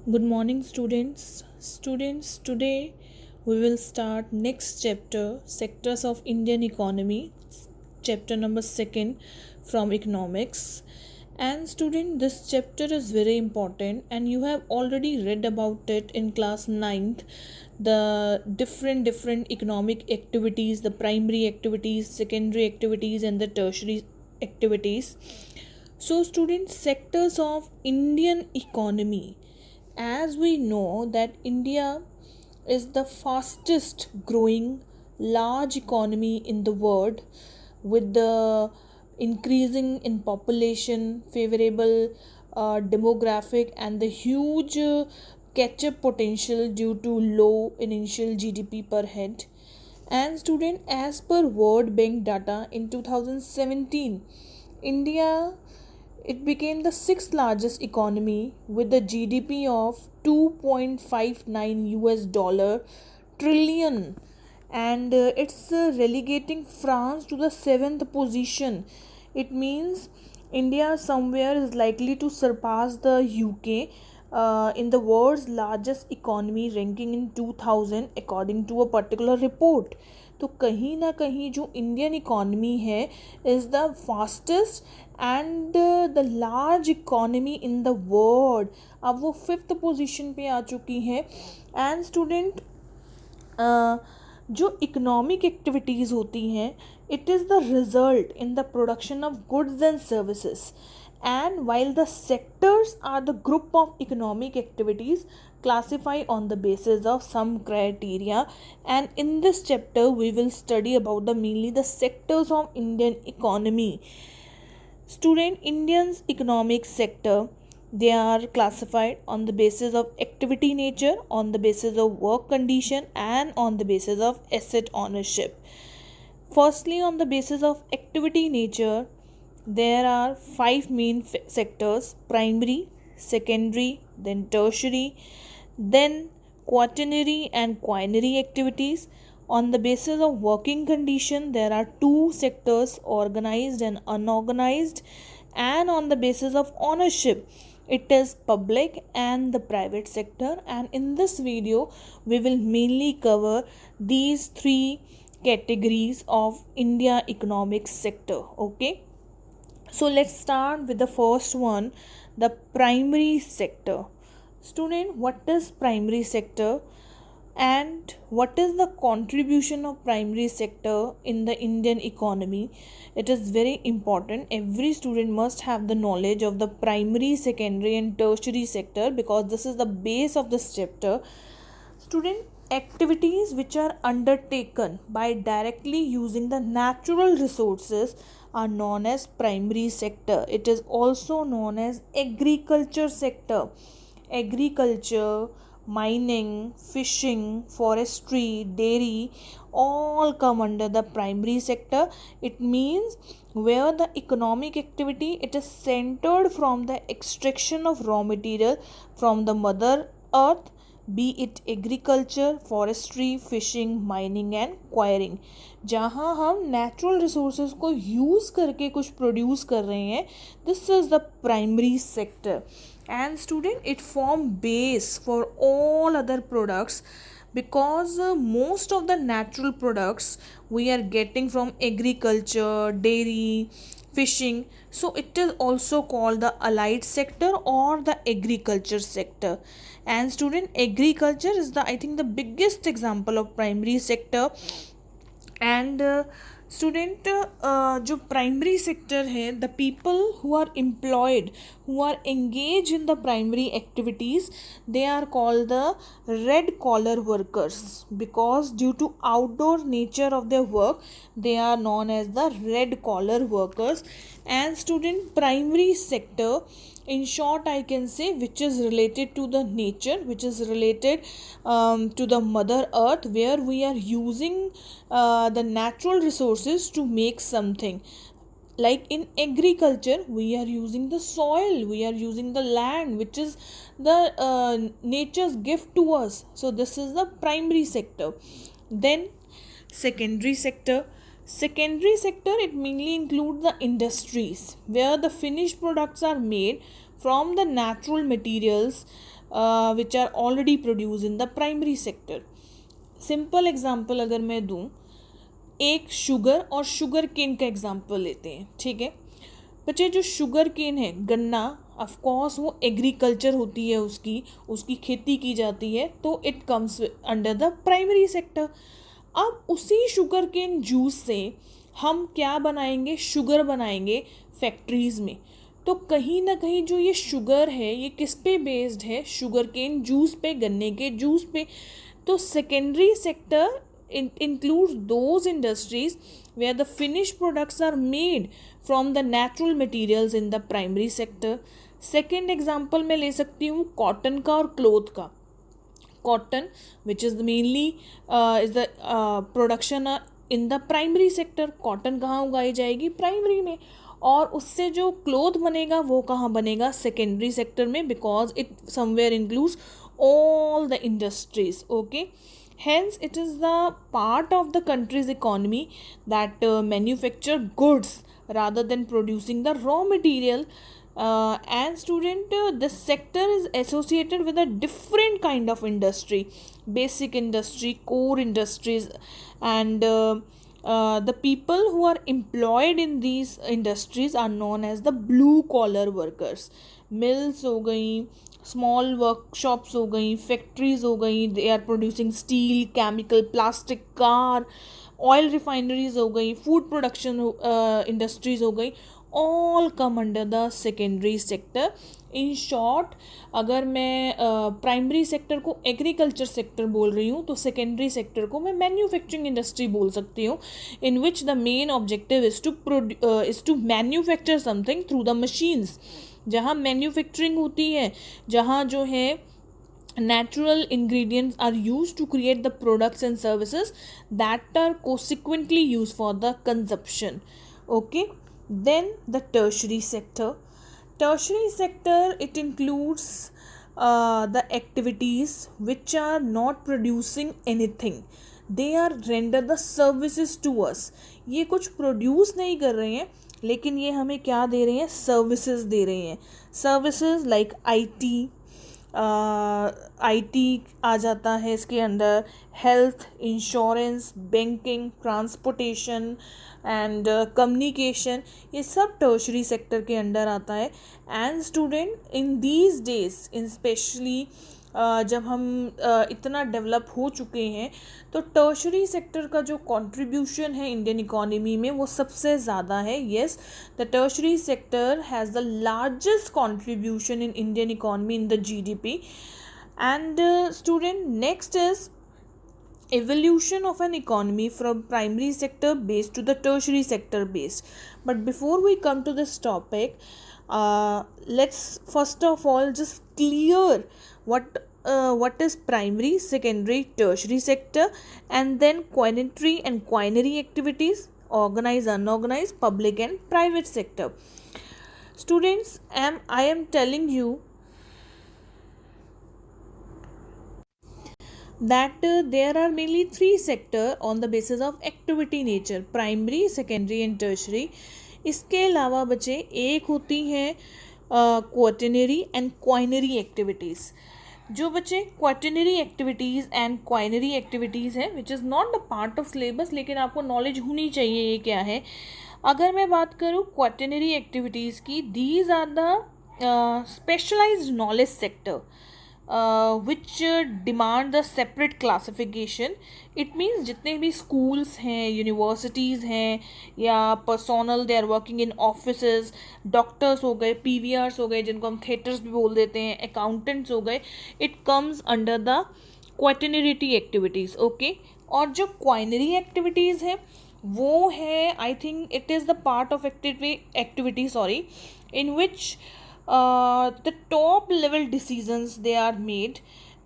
Good morning, students. Students, today we will start next chapter, Sectors of Indian Economy, chapter number 2 from economics. And student, this chapter is very important and you have already read about it in class ninth. The different economic activities, the primary activities, secondary activities and the tertiary activities. So students, sectors of Indian economy, as we know that India is the fastest growing large economy in the world, with the increasing in population, favorable demographic and the huge catch up potential due to low initial GDP per head. And student, as per World Bank data in 2017, India, it became the sixth largest economy with a GDP of 2.59 US dollar trillion, and it's relegating France to the seventh position. It means India somewhere is likely to surpass the UK in the world's largest economy ranking in 2000 according to a particular report. तो कहीं ना कहीं जो Indian economy है is the fastest and the large economy in the world. अब वो fifth position पे आ चुकी है. एंड स्टूडेंट, जो इकोनॉमिक एक्टिविटीज़ होती हैं, it is the result in the production of goods and services. And while the sectors are the group of economic activities classified on the basis of some criteria, and in this chapter we will study about the mainly the sectors of Indian economy. Student, Indians economic sector, they are classified on the basis of activity nature, on the basis of work condition and on the basis of asset ownership. Firstly, on the basis of activity nature, there are five main sectors: primary, secondary, then tertiary, then quaternary and quinary activities. On the basis of working condition, there are two sectors: organized and unorganized. And on the basis of ownership, it is public and the private sector. And in this video we will mainly cover these three categories of India economic sector. Okay, so let's start with the first one, the primary sector. Student, what is primary sector and what is the contribution of primary sector in the Indian economy? It is very important. Every student must have the knowledge of the primary, secondary and tertiary sector because this is the base of this chapter. Student, activities which are undertaken by directly using the natural resources are known as primary sector. It is also known as agriculture sector. Agriculture, mining, fishing, forestry, dairy all come under the primary sector. It means where the economic activity, it is centered from the extraction of raw material from the mother earth, be it agriculture, forestry, fishing, mining and quarrying. जहाँ हम natural resources को use करके कुछ produce कर रहे हैं, this is the primary sector. And student, it form base for all other products because most of the natural products we are getting from agriculture, dairy, fishing. So it is also called the allied sector or the agriculture sector. And student, agriculture is the, I think, the biggest example of primary sector. And student, जो primary sector है, the people who are employed, who are engage in the primary activities, they are called the red collar workers because due to outdoor nature of their work they are known as the red collar workers. And student, primary sector, in short I can say, which is related to the nature, which is related to the mother earth, where we are using the natural resources to make something. Like in agriculture, we are using the soil, we are using the land, which is the nature's gift to us. So this is the primary sector. Then secondary sector. Secondary sector, it mainly includes the industries where the finished products are made from the natural materials which are already produced in the primary sector. Simple example अगर मैं दूं, एक sugar और sugar cane का example लेते हैं, ठीक है बच्चे. जो शुगर केन है, गन्ना, ऑफ कोर्स वो एग्रीकल्चर होती है, उसकी खेती की जाती है, तो it comes under the primary sector. अब उसी शुगर केन जूस से हम क्या बनाएंगे, शुगर बनाएंगे फैक्ट्रीज़ में. तो कहीं ना कहीं जो ये शुगर है ये किस पे बेस्ड है, शुगर केन जूस पे, गन्ने के जूस पे. तो secondary sector includes those industries where the finished products are made from the natural materials in the primary sector. Second example मैं ले सकती हूँ कॉटन का और क्लोथ का. Cotton which is mainly is the production in the primary sector. Cotton कहाँ उगाई जाएगी, प्राइमरी में. और उससे जो क्लोथ बनेगा वो कहाँ बनेगा, सेकेंडरी सेक्टर में, because it somewhere includes all the industries. Okay, hence it is the part of the country's economy that manufacture goods rather than producing the raw material. And student, this sector is associated with a different kind of industry, basic industry, core industries, and the people who are employed in these industries are known as the blue collar workers. Mills हो गई, small workshops हो गई, factories हो गई, they are producing steel, chemical, plastic, car, oil refineries हो गई, food production industries हो गई, all come under the secondary sector. In short, अगर मैं प्राइमरी सेक्टर को एग्रीकल्चर सेक्टर बोल रही हूँ तो सेकेंडरी सेक्टर को मैं मैन्युफैक्चरिंग इंडस्ट्री बोल सकती हूँ, in which the main objective is to manufacture something through the machines. जहाँ मैन्युफैक्चरिंग होती है, जहाँ जो है natural ingredients are used to create the products and services that are consequently used for the consumption. Okay, then the tertiary sector. Tertiary sector, it includes the activities which are not producing anything, they are render the services to us. ये कुछ produce नहीं कर रहे हैं लेकिन ये हमें क्या दे रहे हैं, सर्विसेज दे रहे हैं. सर्विसेज लाइक आईटी आ जाता है इसके अंदर, health, insurance, banking, transportation and communication, ये सब टर्शरी सेक्टर के अंडर आता है. And student, in these days in specially जब हम इतना डेवलप हो चुके हैं तो टर्शरी सेक्टर का जो कंट्रीब्यूशन है इंडियन इकोनॉमी में वो सबसे ज़्यादा है. Yes, the tertiary sector has the largest contribution in Indian economy in the GDP. And student, next is evolution of an economy from primary sector based to the tertiary sector based. But before we come to this topic, let's first of all just clear what is primary, secondary, tertiary sector, and then quaternary and quinary activities, organized, unorganized, public and private sector. Students, I am telling you that there are mainly three sectors on the basis of activity nature: primary, secondary and tertiary. इसके अलावा बच्चे एक होती हैं quaternary and quinary activities. जो बच्चे quaternary activities and quinary activities है which is not the part of syllabus, लेकिन आपको नॉलेज होनी चाहिए ये क्या है. अगर मैं बात करूँ quaternary activities की, these are the specialized knowledge sector which demand the separate classification. It means जितने भी schools हैं, universities हैं, या personnel they are working in offices, doctors हो गए, PVRs हो गए जिनको हम theatres भी बोल देते हैं, accountants हो गए, it comes under the quaternary activities. Okay, और जो quinary activities है वो है, I think it is the part of activity in which the top level decisions they are made.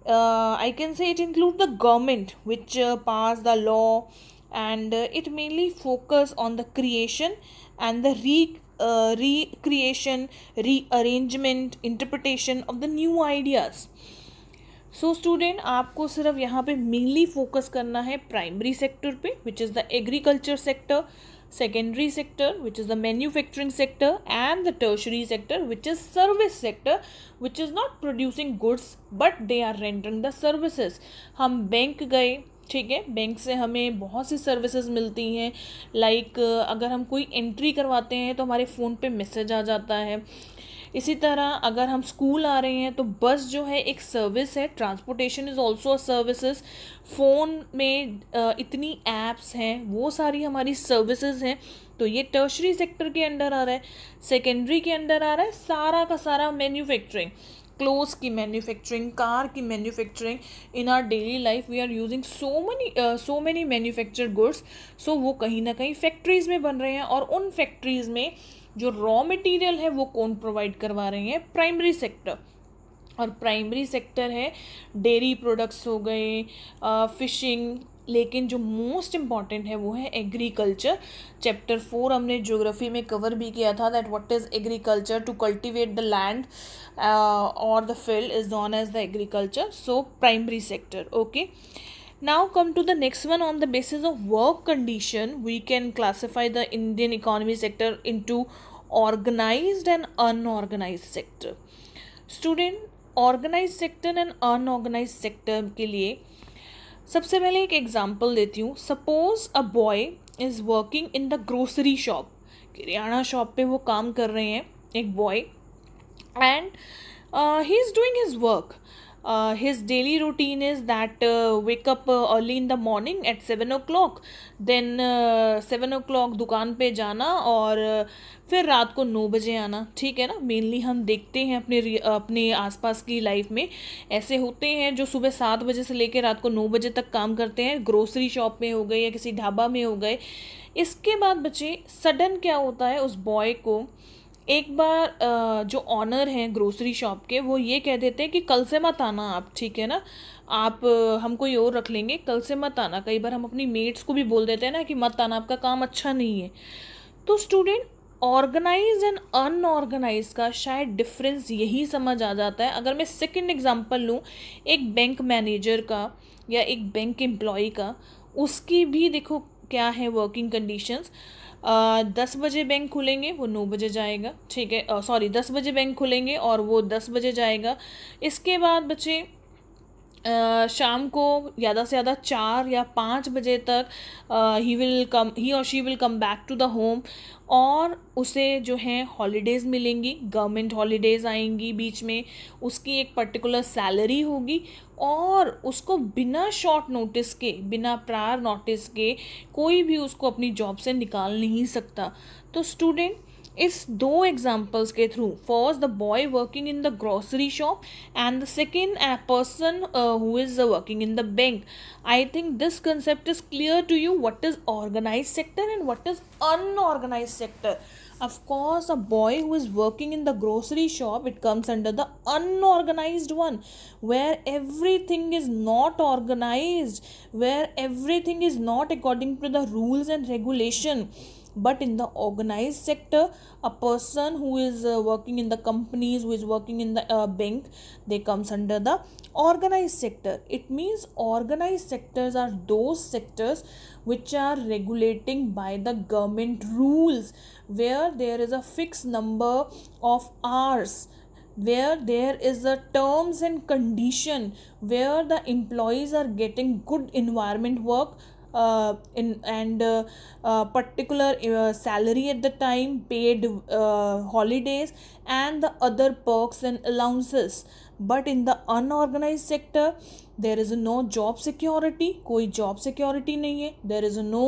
I can say it includes the government which pass the law, and it mainly focus on the creation and the recreation, rearrangement, interpretation of the new ideas. So student, आपको सिर्फ यहाँ पे mainly focus करना है primary sector पे which is the agriculture sector, secondary sector, which is the manufacturing sector, and the tertiary sector, which is service sector, which is not producing goods but they are rendering the services. हम bank गए, ठीक है, bank से हमें बहुत सी services मिलती हैं, like अगर हम कोई एंट्री करवाते हैं तो हमारे फ़ोन पे मैसेज आ जाता है. इसी तरह अगर हम स्कूल आ रहे हैं तो बस जो है एक सर्विस है. Transportation is also a services. Phone में इतनी ऐप्स हैं, वो सारी हमारी सर्विसेज हैं. तो ये टर्शरी सेक्टर के अंडर आ रहा है. सेकेंडरी के अंडर आ रहा है सारा का सारा मैन्युफैक्चरिंग, क्लोथ्स की मैन्युफैक्चरिंग, कार की manufacturing. In our daily life we are using so many manufactured goods. So वो कहीं ना कहीं फैक्ट्रीज़ में बन रहे हैं, और उन फैक्ट्रीज़ में जो रॉ मटेरियल है वो कौन प्रोवाइड करवा रहे हैं? Primary sector. और प्राइमरी सेक्टर है डेयरी प्रोडक्ट्स हो गए, फिशिंग, लेकिन जो मोस्ट इम्पॉर्टेंट है वो है एग्रीकल्चर. चैप्टर 4 हमने ज्योग्राफी में कवर भी किया था, that what is agriculture. To cultivate the land और the field is known as the agriculture. So primary sector. Okay, now come to the next one. On the basis of work condition, we can classify the Indian economy sector into organized and unorganized sector. Student, organized sector and unorganized sector के लिए सबसे पहले एक example देती हूँ. Suppose a boy is working in the grocery shop. Kirana shop पे वो काम कर रहे हैं, एक boy, and he is doing his work. His daily routine is that wake up early in the morning at 7 o'clock, then 7 o'clock दुकान पे जाना और फिर रात को 9 बजे आना. ठीक है ना. मेनली हम देखते हैं अपने आसपास की लाइफ में ऐसे होते हैं जो सुबह 7 बजे से लेकर रात को 9 बजे तक काम करते हैं, ग्रोसरी शॉप में हो गए या किसी ढाबा में हो गए. इसके बाद बच्चे सडन क्या होता है, उस बॉय को एक बार जो ऑनर हैं ग्रोसरी शॉप के, वो ये कह देते हैं कि कल से मत आना आप, ठीक है ना, आप हम कोई और रख लेंगे, कल से मत आना. कई बार हम अपनी मेट्स को भी बोल देते हैं ना कि मत आना, आपका काम अच्छा नहीं है. तो स्टूडेंट, ऑर्गेनाइज एंड अनऑर्गेनाइज का शायद डिफरेंस यही समझ आ जाता है. अगर मैं सेकंड एग्जांपल लूँ एक बैंक मैनेजर का या एक बैंक एम्प्लॉय का, उसकी भी देखो क्या है वर्किंग कंडीशंस. 10 बजे बैंक खुलेंगे, वो 9 बजे जाएगा. ठीक है, सॉरी 10 बजे बैंक खुलेंगे और वो 10 बजे जाएगा. इसके बाद बच्चे शाम को ज़्यादा से ज़्यादा 4 या 5 बजे तक ही और she will come back to the home, और उसे जो है हॉलीडेज़ मिलेंगी, गवर्नमेंट हॉलीडेज़ आएंगी बीच में, उसकी एक पर्टिकुलर सैलरी होगी, और उसको बिना शॉर्ट नोटिस के, बिना प्रायर नोटिस के कोई भी उसको अपनी जॉब से निकाल नहीं सकता. तो स्टूडेंट, इस दो एग्जाम्पल्स के through, first the boy working in the grocery shop and the second person who is working in the bank, I think this concept is clear to you what is organised sector and what is unorganised sector. Of course, a boy who is working in the grocery shop, it comes under the unorganized one, where everything is not organized, where everything is not according to the rules and regulation. But in the organized sector, a person who is working in the companies, who is working in the bank, they comes under the organized sector. It means organized sectors are those sectors which are regulating by the government rules, where there is a fixed number of hours, where there is a terms and condition, where the employees are getting good environment work, particular salary at the time, paid holidays, and the other perks and allowances. But in the unorganized sector, there is no job security, कोई job security नहीं है. There is no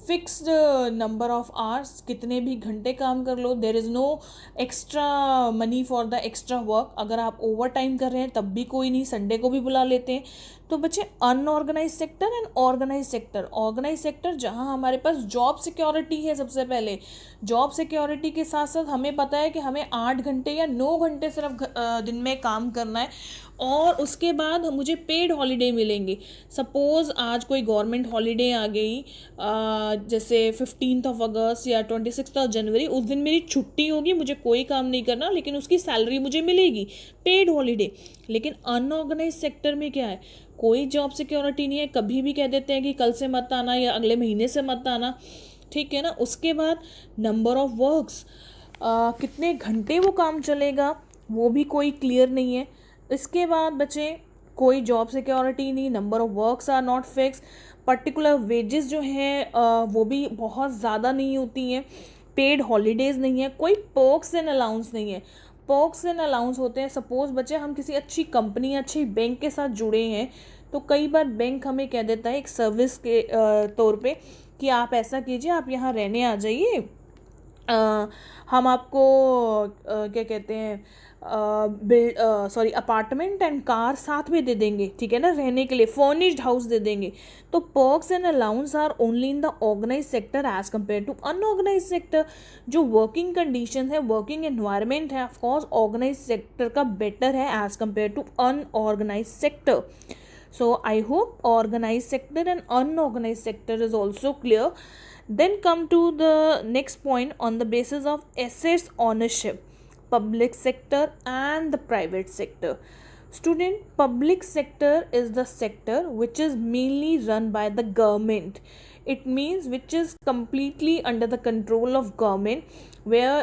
fixed number of hours, कितने भी घंटे काम कर लो. There is no extra money for the extra work. अगर आप ओवर टाइम कर रहे हैं तब भी कोई नहीं, संडे को भी बुला लेते हैं. तो बच्चे, unorganise sector and organise sector. Organise sector जहां हमारे पास जॉब सिक्योरिटी है. सबसे पहले जॉब सिक्योरिटी के साथ साथ हमें पता है कि हमें 8 घंटे या 9 घंटे सिर्फ दिन में काम करना है, और उसके बाद मुझे पेड हॉलीडे मिलेंगे. सपोज़ आज कोई गवर्नमेंट हॉलीडे आ गई, जैसे 15 अगस्त या 26 जनवरी, उस दिन मेरी छुट्टी होगी, मुझे कोई काम नहीं करना, लेकिन उसकी सैलरी मुझे मिलेगी, पेड हॉलीडे। लेकिन अनऑर्गेनाइज सेक्टर में क्या है, कोई जॉब सिक्योरिटी नहीं है, कभी भी कह देते हैं कि कल से मत आना या अगले महीने से मत आना, ठीक है ना। उसके बाद नंबर ऑफ वर्क्स, कितने घंटे वो काम चलेगा वो भी कोई क्लियर नहीं है। इसके बाद बचे कोई जॉब सिक्योरिटी नहीं, number of works are not fix, particular wages जो हैं वो भी बहुत ज़्यादा नहीं होती हैं, पेड हॉलीडेज़ नहीं है, कोई पर्क्स एंड अलाउंस नहीं है। पर्क्स एंड अलाउंस होते हैं, सपोज़ बच्चे हम किसी अच्छी कंपनी अच्छी बैंक के साथ जुड़े हैं, तो कई बार बैंक हमें कह देता है एक सर्विस के तौर पे कि आप ऐसा कीजिए, आप यहाँ रहने आ जाइए, हम आपको क्या कहते हैं अपार्टमेंट एंड कार साथ में दे देंगे, ठीक है ना, रहने के लिए फर्निश्ड हाउस दे देंगे। तो perks and allowance are only in the organise sector as compare to unorganise sector. जो वर्किंग कंडीशन है, वर्किंग एनवायरनमेंट है, ऑफकोर्स ऑर्गेनाइज सेक्टर का बेटर है as compare to unorganise sector. So I hope organized sector and unorganized sector is also clear. Then come to the next point on the basis of assets ownership, public sector and the private sector. Student, public sector is the sector which is mainly run by the government. It means which is completely under the control of government, where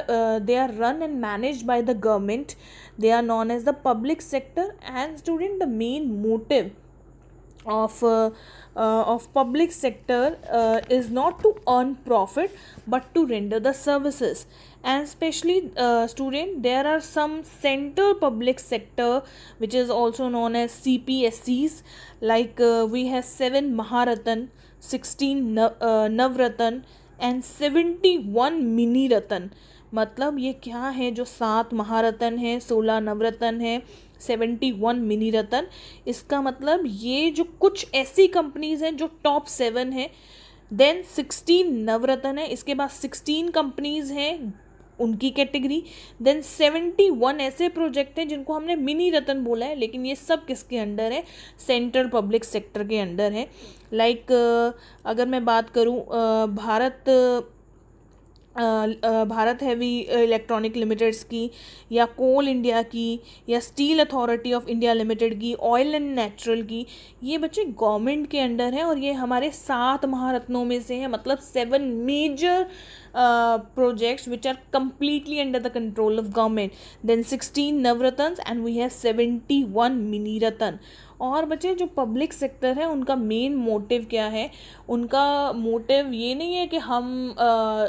they are run and managed by the government. They are known as the public sector. And student, the main motive of public sector is not to earn profit but to render the services. And especially student, there are some central public sector which is also known as CPSCs, like we have 7 Maharatan, 16 Navratan and 71 Mini Ratan. मतलब ये क्या है, जो 7 महारत्न है, 16 नवरत्न है, 71 mini रत्न, इसका मतलब ये जो कुछ ऐसी कंपनीज हैं जो टॉप 7 है, देन 16 नवरत्न है, इसके बाद 16 कंपनीज हैं उनकी कैटेगरी, देन 71 ऐसे प्रोजेक्ट हैं जिनको हमने मिनी रत्न बोला है, लेकिन ये सब किसके अंडर है, सेंट्रल पब्लिक सेक्टर के अंडर है। लाइक अगर मैं बात करूँ भारत हैवी इलेक्ट्रॉनिक लिमिटेड्स की, या कोल इंडिया की, या steel authority of India limited की, ऑयल एंड नेचुरल की, ये बच्चे गवर्नमेंट के अंडर हैं और ये हमारे 7 महारत्नों में से हैं, मतलब 7 major projects which are completely under the control of government. Then 16 navratans and we have 71 mini ratan. और बच्चे जो पब्लिक सेक्टर है उनका मेन मोटिव क्या है, उनका मोटिव ये नहीं है कि हम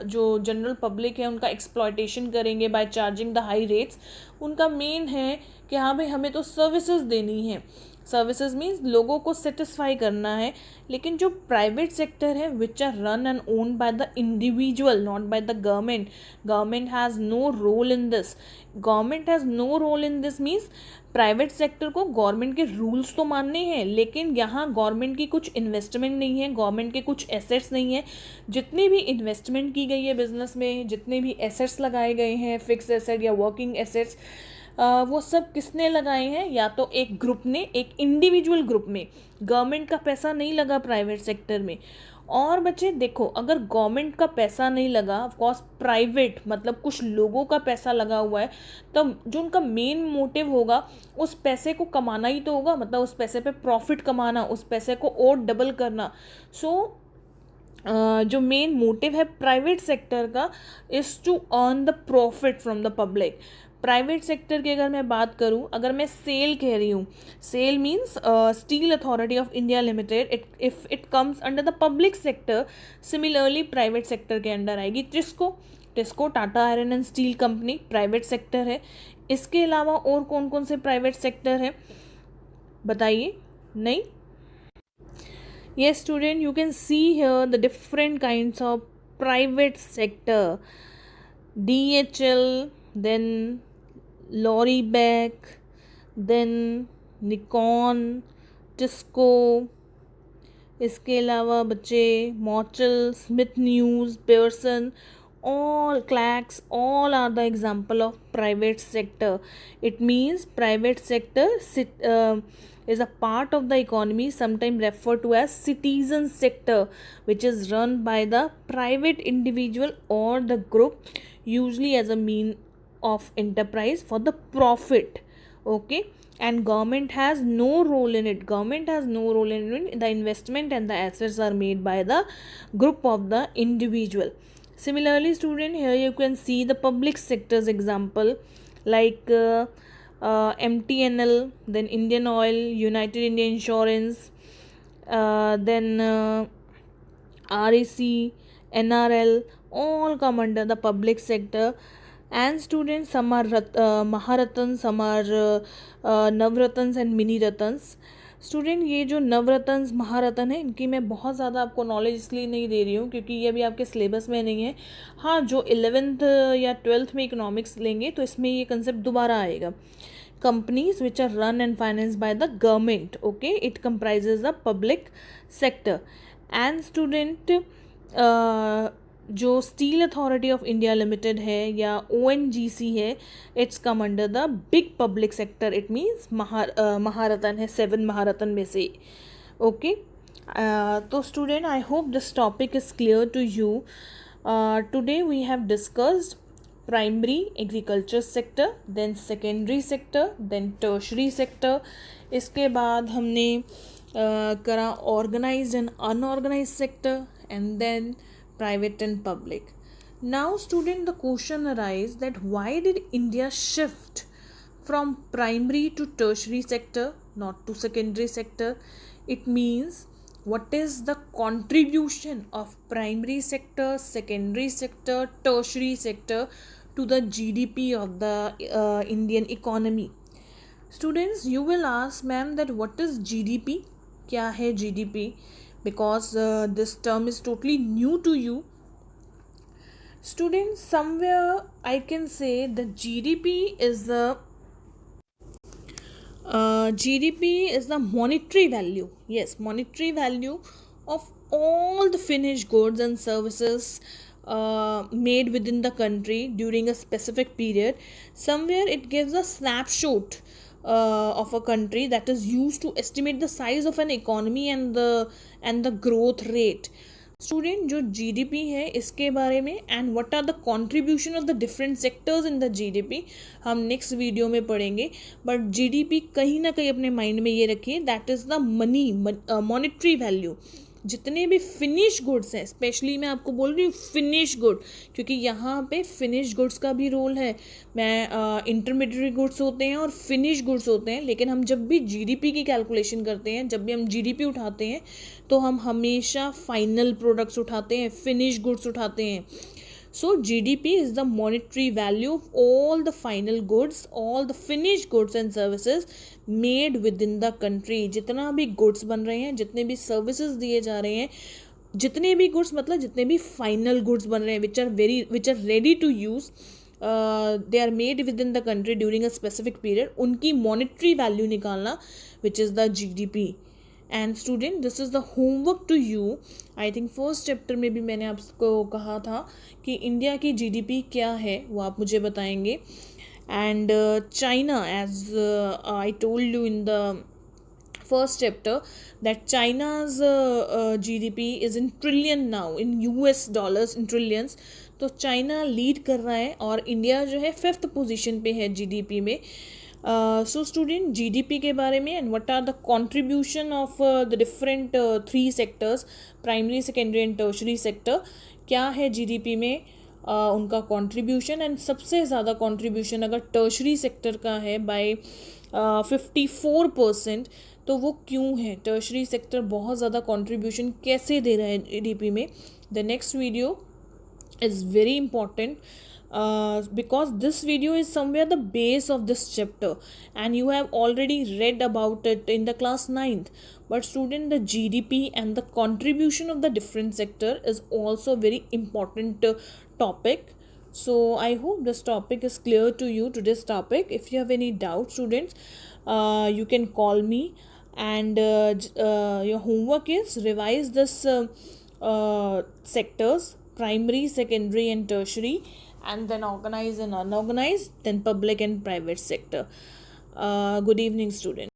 जो जनरल पब्लिक है उनका एक्सप्लॉयटेशन करेंगे by charging the high rates. उनका मेन है कि हाँ भाई हमें तो सर्विसेज देनी है, सर्विसेज मीन्स लोगों को सेटिस्फाई करना है। लेकिन जो प्राइवेट सेक्टर है which are run and owned by the individual, not by the government, government has no role in this, government has no role in this means private sector को government के rules तो मानने हैं, लेकिन यहाँ government की कुछ इन्वेस्टमेंट नहीं है, गवर्नमेंट के कुछ एसेट्स नहीं है। जितनी भी इन्वेस्टमेंट की गई है बिजनेस में, जितने भी एसेट्स लगाए गए हैं, फिक्स एसेट या वर्किंग एसेट्स, वो सब किसने लगाए हैं, या तो एक ग्रुप ने, एक इंडिविजुअल ग्रुप में। गवर्नमेंट का पैसा नहीं लगा प्राइवेट सेक्टर में। और बच्चे देखो, अगर गवर्नमेंट का पैसा नहीं लगा, ऑफकोर्स प्राइवेट मतलब कुछ लोगों का पैसा लगा हुआ है, तब जो उनका मेन मोटिव होगा उस पैसे को कमाना ही तो होगा, मतलब उस पैसे पे प्रॉफिट कमाना, उस पैसे को और डबल करना। जो मेन मोटिव है प्राइवेट सेक्टर का is to earn the profit from the public. Private sector की अगर मैं बात करूं, अगर मैं सेल कह रही हूँ, SAIL means Steel authority of India Limited, if it comes under the public sector, similarly private sector के अंडर आएगी TISCO Tata Iron and Steel Company private sector है। इसके अलावा और कौन कौन से प्राइवेट सेक्टर है बताइए? नहीं? Yes student, you can see here the different kinds of private sector, DHL, then Lorryback, then Nikon, Tisco, इसके अलावा बच्चे मॉचल, Smith news, Pearson, all clacks, all are the example of private sector. It means private sector is a part of the economy, sometimes referred to as citizen sector, which is run by the private individual or the group, usually as a mean of enterprise for the profit. Okay, and government has no role in it. Government has no role in it. The investment and the assets are made by the group of the individual. Similarly, student, here you can see the public sector's example, like MTNL, then Indian Oil, United India Insurance, then REC, NRL, all come under the public sector. And students, some are Maharatans, some are Navratans and Mini Ratans. Student, ये जो नवरत्न महारत्न है, इनकी मैं बहुत ज़्यादा आपको knowledge इसलिए नहीं दे रही हूँ क्योंकि ये अभी आपके सिलेबस में नहीं है. हाँ, जो 11th या 12th में इकोनॉमिक्स लेंगे तो इसमें ये कंसेप्ट दोबारा आएगा. Companies which are run and financed by the government, okay, it comprises the public sector. And student, जो steel authority of India limited है या ONGC है, it's come under the big public sector. It means Maharatna है, 7 महारत्न में से. Okay, तो student, I hope this topic is clear to you. Today we have discussed primary agriculture sector, then secondary sector, then tertiary sector. इसके बाद हमने करा organised and unorganised sector, and then private and public. Now student, the question arises that why did India shift from primary to tertiary sector, not to secondary sector? It means what is the contribution of primary sector, secondary sector, tertiary sector to the GDP of the Indian economy? Students, you will ask, ma'am, that what is GDP? क्या है GDP? Because this term is totally new to you. Students, somewhere I can say that GDP is the monetary value. Yes, monetary value of all the finished goods and services made within the country during a specific period. Somewhere it gives a snapshot of a country that is used to estimate the size of an economy and the growth rate. Student, जो GDP है इसके बारे में and what are the contribution of the different sectors in the GDP हम next video में पढ़ेंगे. But GDP कहीं ना कहीं अपने माइंड में ये रखिए, that is the monetary value. जितने भी फिनिश गुड्स हैं, स्पेशली मैं आपको बोल रही हूँ फिनिश गुड, क्योंकि यहाँ पे फिनिश गुड्स का भी रोल है. मैं इंटरमीडिएट गुड्स होते हैं और फिनिश गुड्स होते हैं, लेकिन हम जब भी GDP की कैलकुलेशन करते हैं, जब भी हम GDP उठाते हैं तो हम हमेशा फाइनल प्रोडक्ट्स उठाते हैं, फिनिश गुड्स उठाते हैं. So GDP is the monetary value of all the final goods, all the finished goods and services made within the country. जितना भी goods बन रहे हैं, जितने भी services दिए जा रहे हैं, जितने भी goods मतलब जितने भी final goods बन रहे हैं, which are ready to use, they are made within the country during a specific period, उनकी monetary value निकालना, which is the GDP. And student, this is the homework to you. I think first chapter में भी मैंने आपको कहा था कि India की GDP क्या है, वो आप मुझे बताएंगे. And China, as I told you in the first chapter, that China's GDP is in trillion now, in US dollars, in trillions. तो चाइना लीड कर रहा है और इंडिया जो है 5th पोजीशन पे है GDP में. So student, GDP के बारे में and what are the contribution of the different 3 sectors, primary, secondary and tertiary sector, क्या है GDP में उनका contribution. and सबसे ज़्यादा contribution अगर tertiary sector का है by 54%, तो वो क्यों है? tertiary sector बहुत ज़्यादा contribution कैसे दे रहा है GDP में? The next video is very important. Because this video is somewhere the base of this chapter and you have already read about it in the class 9th. But student, the GDP and the contribution of the different sector is also very important topic. So I hope this topic is clear to you, to this topic. If you have any doubt, students, you can call me. And your homework is revise this sectors, primary, secondary, and tertiary, and then organized and unorganized, then public and private sector. Good evening, students.